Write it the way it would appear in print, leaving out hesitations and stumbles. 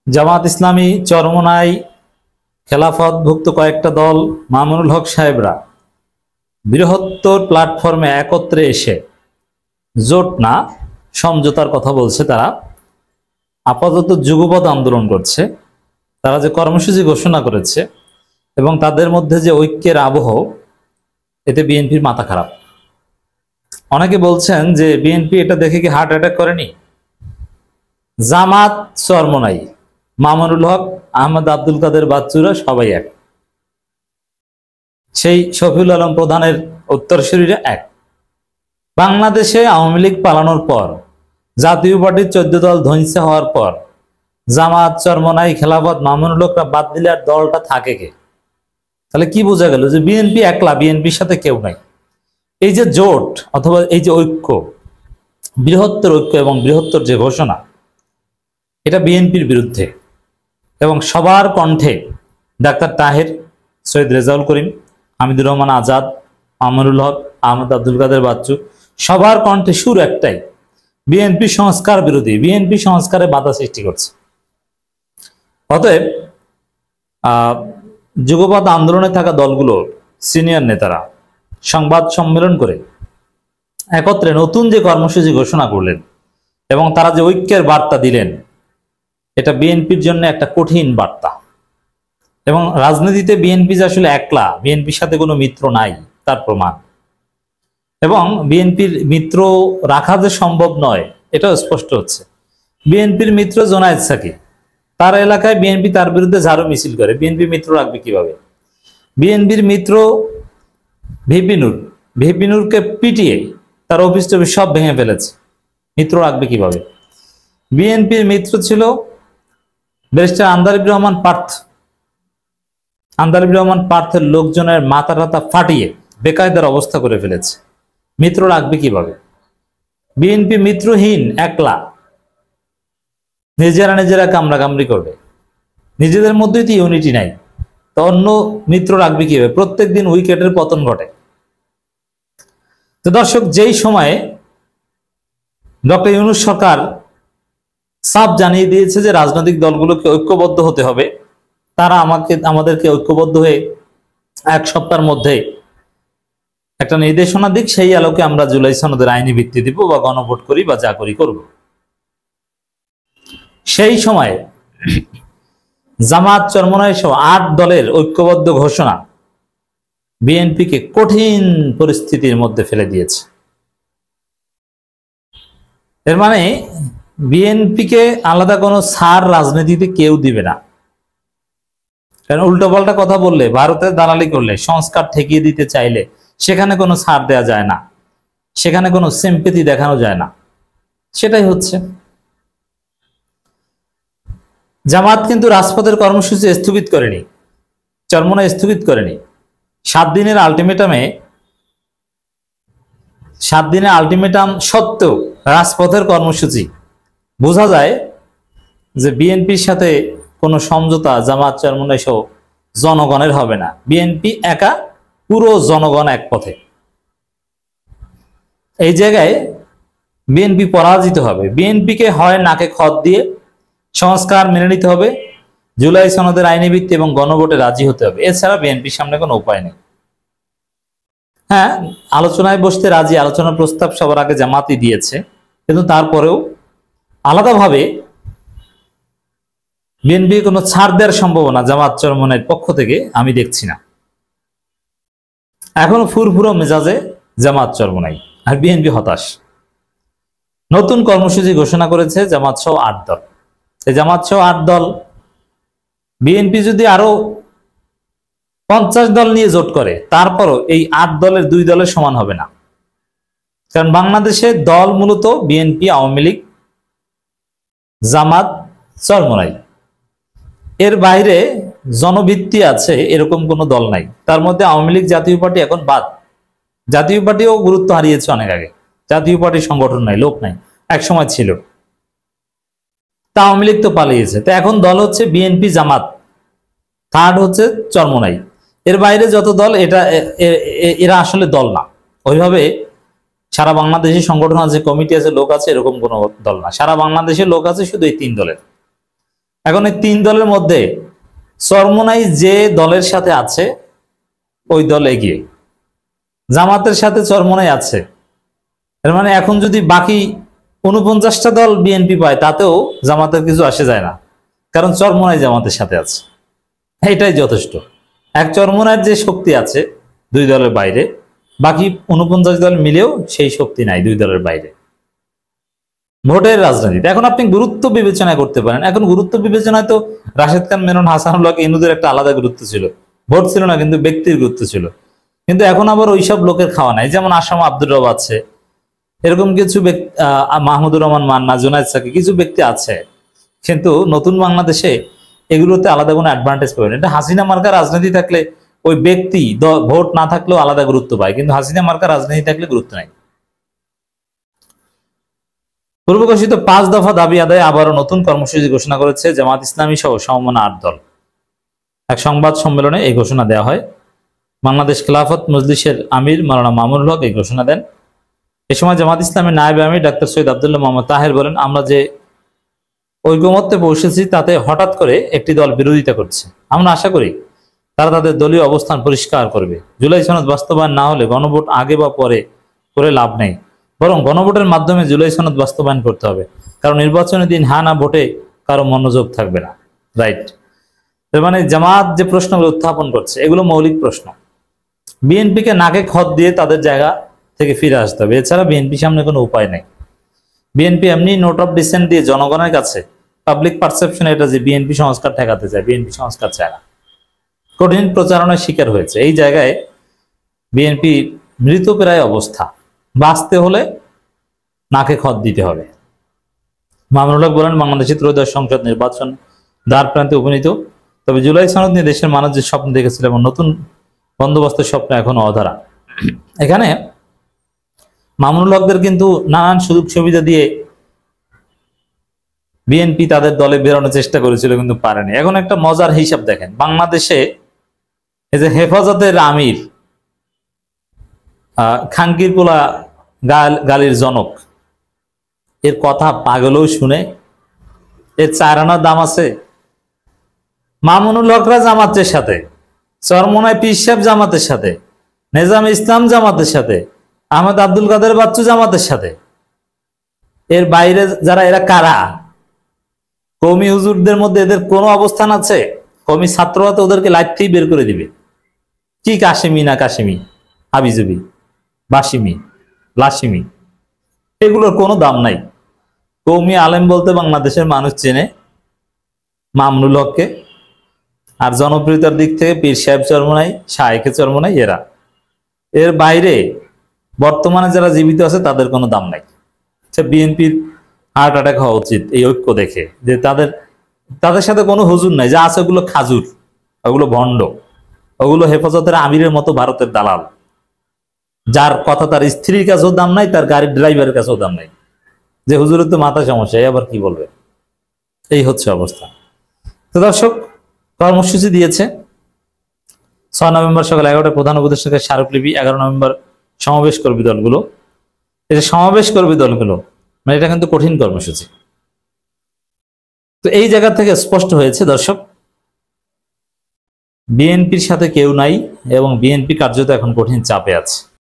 জামাত ইসলামী, চরমোনাই, খেলাফতভুক্ত কয়েকটা দল, মামুনুল হক সাহেবরা বৃহত্তর প্ল্যাটফর্মে একত্রে এসে জোট না সমঝোতার কথা বলছে। তারা আপাতত যুগপৎ আন্দোলন করছে। তারা যে কর্মসূচি ঘোষণা করেছে এবং তাদের মধ্যে যে ঐক্যের আবহ, এতে বিএনপির মাথা খারাপ। অনেকে বলছেন যে বিএনপি এটা দেখে কি হার্ট অ্যাটাক করেনি? জামাত, চরমোনাই, মামুনুল হক, আহমদ আব্দুল কাদের বাচ্চুরা সবাই এক। সেই শফিউল আলম প্রধানের উত্তরসূরিরা এক। বাংলাদেশে আওয়ামী লীগ পালানোর পর, জাতীয় পার্টির 14 দল ধ্বংস হওয়ার পর জামাত, চরমোনাই, খেলাফত, মামুনুল হকরা বাদ দিলে আর দলটা থাকে কে? তাহলে কি বোঝা গেল? যে বিএনপি একলা, বিএনপির সাথে কেউ নাই। এই যে জোট অথবা এই যে ঐক্য, বৃহত্তর ঐক্য এবং বৃহত্তর যে ঘোষণা, এটা বিএনপির বিরুদ্ধে। এবং সবার কণ্ঠে ডাক্তার তাহের, সৈয়দ রেজাউল করিম, হামিদুর রহমান আজাদ, মামুনুল হক, আহমদ আব্দুল কাদের বাচ্চু, সবার কণ্ঠে সুর একটাই, বিএনপি সংস্কার বিরোধী, বিএনপি সংস্কারে বাধা সৃষ্টি করছে। অতএব যুগপৎ আন্দোলনে থাকা দলগুলোর সিনিয়র নেতারা সংবাদ সম্মেলন করে একত্রে নতুন যে কর্মসূচি ঘোষণা করলেন এবং তারা যে ঐক্যের বার্তা দিলেন, এটা বিএনপির জন্য একটা কঠিন বার্তা। এবং রাজনীতিতে বিএনপি যে আসলে একলা, বিএনপির সাথে কোনো মিত্র নাই, তার প্রমাণ। এবং বিএনপির মিত্র রাখা যে সম্ভব নয়, এটাও স্পষ্ট হচ্ছে। বিএনপির মিত্র জোনায়েদ সাকি, তার এলাকায় বিএনপি তার বিরুদ্ধে ঝাড়ু মিছিল করে, বিএনপি মিত্র রাখবে কিভাবে? বিএনপির মিত্র ভিপি নূরকে পিটিয়ে তার অফিস টফিস সব ভেঙে ফেলেছে, মিত্র রাখবে কিভাবে? বিএনপির মিত্র ছিল ব্যারিস্টার আন্দালিব রহমান পার্থের লোকজনের মাথা টাথা ফাটিয়ে বেকায়দার অবস্থা করে ফেলেছে, মিত্র রাখবে কিভাবে? বিএনপি মিত্রহীন, একলা, নিজেরা কামড়াকামড়ি করবে, নিজেদের মধ্যেই তো ইউনিটি নাই, তো অন্য মিত্র রাখবে কিভাবে? প্রত্যেক দিন উইকেটের পতন ঘটে। তো দর্শক, যেই সময়ে ডক্টর ইউনূস সরকার সাফ জানিয়ে দিয়েছে যে রাজনৈতিক দলগুলোকে ঐক্যবদ্ধ হতে হবে, তারা আমাদেরকে ঐক্যবদ্ধ হয়ে 1 সপ্তাহের মধ্যে একটা নির্দেশনা দিক, সেই আলোকে আমরা জুলাই সনদের আইনি ভিত্তি দিব বা গণভোট করি বা যা করি করব। সেই সময়ে জামাত, চরমোনাই সহ 8 দলের ঐক্যবদ্ধ ঘোষণা বিএনপিকে কঠিন পরিস্থিতির মধ্যে ফেলে দিয়েছে। এর মানে বিএনপিকে আলাদা কোনো ছাড় রাজনীতিতে কেউ দিবে না। কারণ উল্টোপাল্টা কথা বললে, ভারতের দালালি করলে, সংস্কার ঠেকিয়ে দিতে চাইলে সেখানে কোনো ছাড় দেওয়া যায় না, সেখানে কোনো সিম্পেথি দেখানো যায় না। সেটাই হচ্ছে। জামাত কিন্তু রাজপথের কর্মসূচি স্থগিত করেনি, চরমোনাই স্থগিত করেনি। 7 দিনের আলটিমেটাম সত্ত্বেও রাজপথের কর্মসূচি। বোঝা যায় যে বিএনপির সাথে কোনো সমঝোতা জামাত, চরমোনাই সহ জনগণের হবে না। বিএনপি একা, পুরো জনগণ এক পথে। এই জায়গায় বিএনপি পরাজিত হবে। বিএনপিকে হয় নাকে খত দিয়ে সংস্কার মেনে নিতে হবে, জুলাই সনদের আইনি ভিত্তি এবং গণভোটে রাজি হতে হবে। এছাড়া বিএনপির সামনে কোনো উপায় নেই। হ্যাঁ, আলোচনায় বসতে রাজি, আলোচনার প্রস্তাব সবার আগে জামাতই দিয়েছে, কিন্তু তারপরেও আলাদাভাবে বিএনপি কোনো ছাড় দেওয়ার সম্ভাবনা জামাত, চরমোনাইয়ের পক্ষ থেকে আমি দেখছি না। এখনো ফুরফুরো মেজাজে জামাত, চরমোনাই, আর বিএনপি হতাশ। নতুন কর্মসূচি ঘোষণা করেছে জামাত সহ 8 দল। এই জামাত সহ 8 দল, বিএনপি যদি আরো 50 দল নিয়ে জোট করে, তারপরও এই 8 দলের 2 দলের সমান হবে না। কারণ বাংলাদেশে দল মূলত বিএনপি, আওয়ামী লীগ, জামাত, চরমোনাই, এর বাইরে জনভিত্তি আছে এরকম কোনো দল নাই। তার মধ্যে আওয়ামী লীগ, জাতীয় পার্টি এখন বাদ। জাতীয় পার্টিও গুরুত্ব হারিয়েছে অনেক আগে। জাতীয় পার্টির সংগঠন নাই, লোক নাই, এক সময় ছিল। তা আওয়ামী লীগ তো পালিয়েছে। তো এখন দল হচ্ছে বিএনপি, জামাত, থার্ড হচ্ছে চরমোনাই। এর বাইরে যত দল, এরা আসলে দল না। ওইভাবে সারা বাংলাদেশে সংগঠন আছে, কমিটি আছে, লোক আছে, এরকম কোনো দল না। সারা বাংলাদেশে লোক আছে শুধু এই 3 দলের। এখন এই তিন দলের মধ্যে চরমোনাই যে দলের সাথে আছে ওই দল এগিয়ে, জামাতের সাথে চরমোনাই আছে। এর মানে এখন যদি বাকি 49টা দল বিএনপি পায় তাতেও জামাতের কিছু আসে যায় না, কারণ চরমোনাই জামাতের সাথে আছে। এটাই যথেষ্ট। এক চরমোনাইয়ের যে শক্তি আছে দুই দলের বাইরে, বাকি 49 দল মিলেও সেই শক্তি নাই দুই দলের বাইরে। ভোটের রাজনীতিতে এখন আপনি গুরুত্ব বিবেচনা করতে পারেন। এখন গুরুত্ব বিবেচনায় তো রাশেদ খান মেনন, হাসানুল্লাহ ইনুদের একটা আলাদা গুরুত্ব ছিল, ভোট ছিল না কিন্তু ব্যক্তির গুরুত্ব ছিল। কিন্তু এখন আবার ওইসব লোকের খাওয়া নাই, যেমন আসাম আব্দুর রব আছে, এরকম কিছু ব্যক্তি, মাহমুদুর রহমান মান্না, জুনায়েদ সাকি, কিছু ব্যক্তি আছে। কিন্তু নতুন বাংলাদেশে এগুলোতে আলাদা কোনো অ্যাডভান্টেজ পাবেন। এটা হাসিনা মার্কা রাজনীতি থাকলে ওই ব্যক্তি ভোট না থাকলেও আলাদা গুরুত্ব পায়, কিন্তু হাসিনা মার্কা রাজনীতি থাকলে গুরুত্ব নাই। পূর্বঘোষিত 5 দফা দাবি আদায়ে আবারও নতুন কর্মসূচি ঘোষণা করেছে জামাত ইসলামী সহ সমমনা 8 দল। এক সংবাদ সম্মেলনে এই ঘোষণা দেওয়া হয়। বাংলাদেশ খেলাফত মজলিসের আমির মাওলানা মামুনুল হক এই ঘোষণা দেন। এ সময় জামাত ইসলামের নায়েবে আমির ডাক্তার সৈয়দ আব্দুল্লাহ মোহাম্মদ তাহের বলেন, আমরা যে ঐকমত্যে পৌঁছেছি তাতে হঠাৎ করে একটি দল বিরোধিতা করছে। আমরা আশা করি তারা তাদের দলীয় অবস্থান পরিষ্কার করবে। জুলাই সনদ বাস্তবায়ন না হলে গণভোট আগে বা পরে করে লাভ নেই, বরং গণভোটের মাধ্যমে জুলাই সনদ বাস্তবায়ন করতে হবে, কারণ নির্বাচনের দিন হ্যাঁ না ভোটে কারো মনোযোগ থাকবে না। রাইট। মানে জামাত যে প্রশ্নগুলো উত্থাপন করছে এগুলো মৌলিক প্রশ্ন। বিএনপিকে নাকে খত দিয়ে তাদের জায়গা থেকে ফিরে আসতে হবে, এছাড়া বিএনপি সামনে কোনো উপায় নেই। বিএনপি এমনি নোট অফ ডিসেন্ট দিয়ে জনগণের কাছে পাবলিক পারসেপশন এটা যে বিএনপি সংস্কার ঠেকাতে চায়, বিএনপি সংস্কার চায় না, কঠিন প্রচারণার শিকার হয়েছে। এই জায়গায় বিএনপি মৃতপ্রায় অবস্থা, বাঁচতে হলে নাকে খত দিতে হবে। মামুনুল হক বলেন, বাংলাদেশের ত্রয়োদশ সংসদ নির্বাচন দ্বার প্রান্তে উপনীত, তবে জুলাই সনদ নিয়ে দেশের মানুষ যে স্বপ্ন দেখেছিল এবং নতুন বন্দোবস্তের স্বপ্ন এখনো অধরা। এখানে মামুনুল হকদের কিন্তু নানান সুযোগ সুবিধা দিয়ে বিএনপি তাদের দলে বেরোনোর চেষ্টা করেছিল কিন্তু পারেনি। এখন একটা মজার হিসাব দেখেন, বাংলাদেশে এই যে হেফাজতের আমির, খাঙ্কির পোলা গালির জনক, এর কথা পাগলও শুনে, এর 4 আনার দাম আছে। মামুনুল হকরা জামাতের সাথে, চরমোনাই পীর সাহেব জামাতের সাথে, নেজাম ইসলাম জামাতের সাথে, আহমেদ আব্দুল কাদের বাচ্চু জামাতের সাথে। এর বাইরে যারা, এরা কারা? কওমি হুজুরদের মধ্যে এদের কোনো অবস্থান আছে? কওমি ছাত্ররা তো ওদেরকে লাইফ থেকেই বের করে দিবে। কি কাশিমি না কাশিমি, হাবিজুবি, বাসিমি, লাসিমি, এগুলোর কোনো দাম নাই। কওমি আলেম বলতে বাংলাদেশের মানুষ চেনে মামুনুল হককে, আর জনপ্রিয়তার দিক থেকে পীর সাহেব চরমোনাই, শায়েখে চরমোনাই, এরা। এর বাইরে বর্তমানে যারা জীবিত আছে তাদের কোনো দাম নাই। বিএনপির হার্ট অ্যাটাক হওয়া উচিত এই ঐক্য দেখে, যে তাদের সাথে কোনো হুজুর নাই, যা আছে ওগুলো খাজুর, ওগুলো ভণ্ড, ওগুলো হেফাজতের আমিরের মতো ভারতের দালাল, যার কথা তার স্ত্রীর কাছেও দাম নাই, তার গাড়ির ড্রাইভারের কাছেও দাম নাই। যে হুজুরের তো মাথা সমস্যা, আবার কি বলবে? এই হচ্ছে অবস্থা। তো দর্শক, কর্মসূচি দিয়েছে 6 নভেম্বর সকাল 11টায় প্রধান উপদেষ্টাকে স্মারকলিপি, 11 নভেম্বর সমাবেশ করবে দলগুলো। এই যে সমাবেশ করবে দলগুলো, মানে এটা কিন্তু কঠিন কর্মসূচি। তো এই জায়গা থেকে স্পষ্ট হয়েছে দর্শক, বিএনপির সাথে কেউ নাই এবং বিএনপি কার্যত এখন কঠিন চাপে আছে।